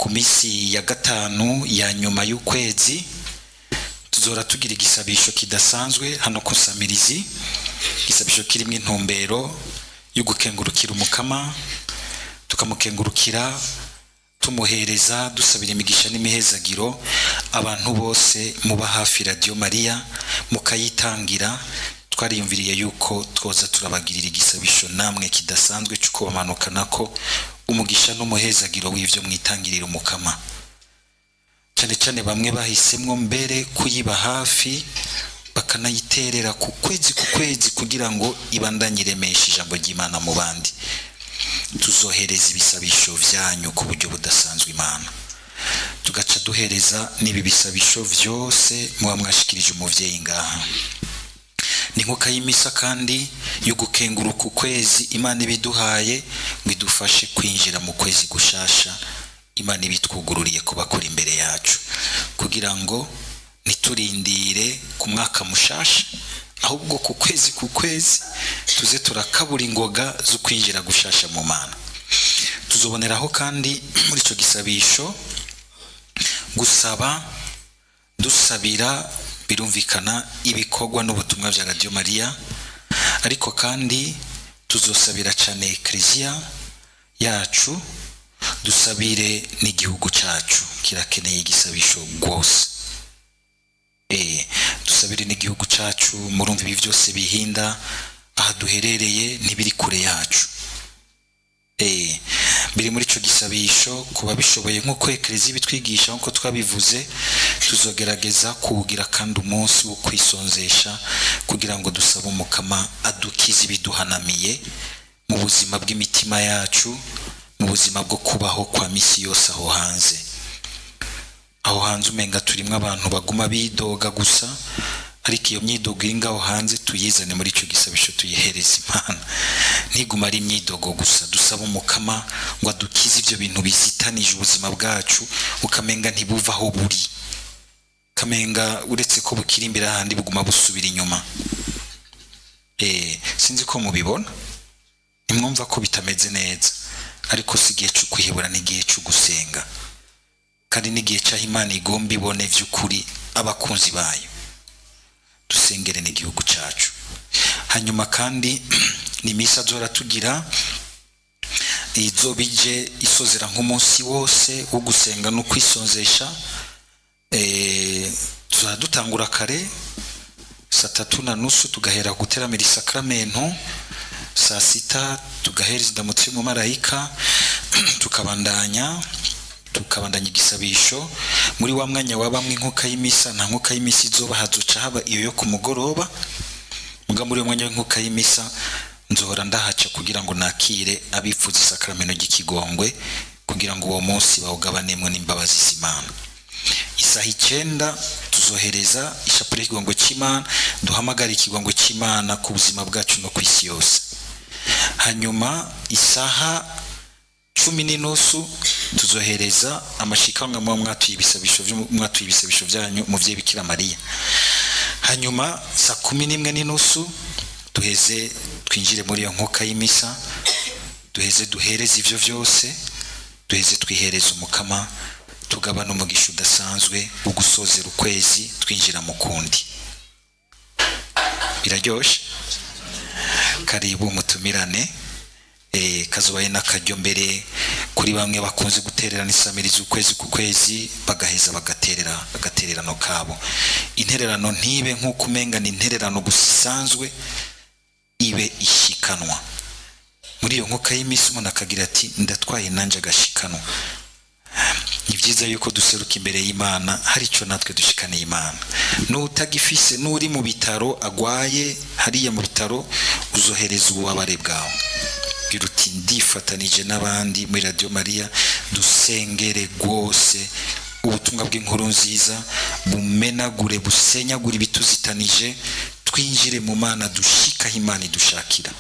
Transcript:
ku minsi ya gatanu ya nyuma y'ukwezi tuzora tugira igisabisho kidasanzwe hano ku Samirizi, igisabisho kirimo intumbero yo gukengurukira umukama, tukamukengurukira tumuhereza dusabira imigisha n'imihezagiro abantu bose muba hafi Radio Maria mukayitangira. Twariyumviriye yuko twoza turabagirira igisabisho namwe kidasanzwe cyuko bamanukana ko umugisha n'umuhezagiro w'ivyo mwitangirira umukama. Cyane cyane bamwe bahisemwo mbere kuyiba hafi bakanayiterera ku kwezi kugira ngo ibandanyiremeshe ijambo ry'Imana mu bandi. Tuzohereza ibisabisho vyanyu ku buryo budasanzwe Imana, tugaca duhereza nibi bisabisho vyose muba mwashikirije umuvyeyi ngaha. Ni nkuka y'imisa kandi yo gukenguruka ukwezi Imana ibiduhaye ngo idufashe kwinjira mu kwezi gushasha Imana ibitwugururiye kubakora imbere yacu, kugira ngo niturindire ku mwaka mushasha, ahubwo ku kwezi tuze turakabura ingoga zo kwinjira gushasha mu Mana. Tuzoboneraho kandi muri ico gisabisho gusaba dusabira birumvikana ibikorwa n'ubutumwa bya Radio Maria, ariko kandi tuzosabira cyane Ecclesia yacu, dusabire n'igihugu cyacu kirakeneye igisabisho rwose. Dusabire n'igihugu cyacu, murumva ibi byose bihinda aha duherereye ntibiri kure yacu. Biri muri ico gisabisho kuba bishoboye nkuko Ecclesia bitwigisha nkuko twabivuze, tuzogerageza kugira kandi umunsi wo kwisonzesha kugira ngo dusabe umukama adukize ibiduhanamiye mu buzima bw'imitima yacu, mu buzima bwo kubaho kwa misi yose aho hanze. Aho hanze umenga turimwe abantu baguma bidoga gusa, ariko iyo myidogo iri ngaho hanze tuyizane muri ico gisabisho tuyihereza Imana. Ntiguma ari imyidogo gusa, dusaba umukama ngo adukize ivyo bintu bizitanije ubuzima bwacu, ukamenga ntibuvaho buri, kamenga uretse ko bukiri imbere ahandi buguma busubira inyuma. Sinzi ko mubibona, nimwumva ko bitameze neza, ariko sigiye cyo kwihebura n'igihe cyo gusenga, kandi n'igihe cya Imana igomba ibone vy'ukuri abakunzi bayo. Dusengere n'igihugu cyacu. Hanyuma kandi ni misa zora tugira izo bije isozera nk'umunsi wose wo gusenga no kwisonzesha. Dutangura kare saa 3:30 tugahera guteramira isakramento, saa 6 tugahereza indamutso y'umumarayika, tukabandanya igisabisho. Muri wa mwanya wabamwe nkuka y'imisa, nta nkuka y'imisa izoba hazoca haba iyo yo ku mugoroba, muga muri uwo mwanya w'inkuka y'imisa nzohora ndahaca kugira ngo nakire abifuza isakramento ry'ikigongwe, kugira ngo uwo munsi bawugabanemwe n'imbabazi z'Imana. Isaha 9 tuzohereza ishapule y'ikigongwe cy'Imana, duhamagara ikigongwe cy'Imana ku buzima bwacu no kwisi yose. Hanyuma isaha 10:30 tuzohereza amashikanwa mu mwatuye ibisabisho byanyu muvye Bikira Maria. Hanyuma saa 11:30 duheze twinjire muri iyo nkuka y'imisa, duheze duhereze ivyo vyose, duheze twihereza umukama, tugabana umugisha udasanzwe wo gusozera ukwezi twinjira mu kundi. Biraryoshe, karibu mutumirane. Kazobaye n'akaryo mbere kuri bamwe bakunze gutererana isamiriza ukwezi ku kwezi, bagaheza bagatererano kabo. Intererano ntibe nk'uko umenga ni intererano gusanzwe, ibe ishikanwa. Muri iyo nkuka y'imisi umuntu akagira ati ndatwaye nanje agashikanwa. Ni byiza yuko duseruka imbere y'Imana hari ico natwe dushikaniye Imana. N'utagifise n'uri mu bitaro agwaye hariya mu bitaro, uzohereza ububabare bwawe, biruti ndifatanije n'abandi muri Radio Maria dusengere rwose ubutumwa bw'inkuru nziza bumenagure busenyagure ibituzitanije, twinjire mu Mana dushikaho Imana idushakira.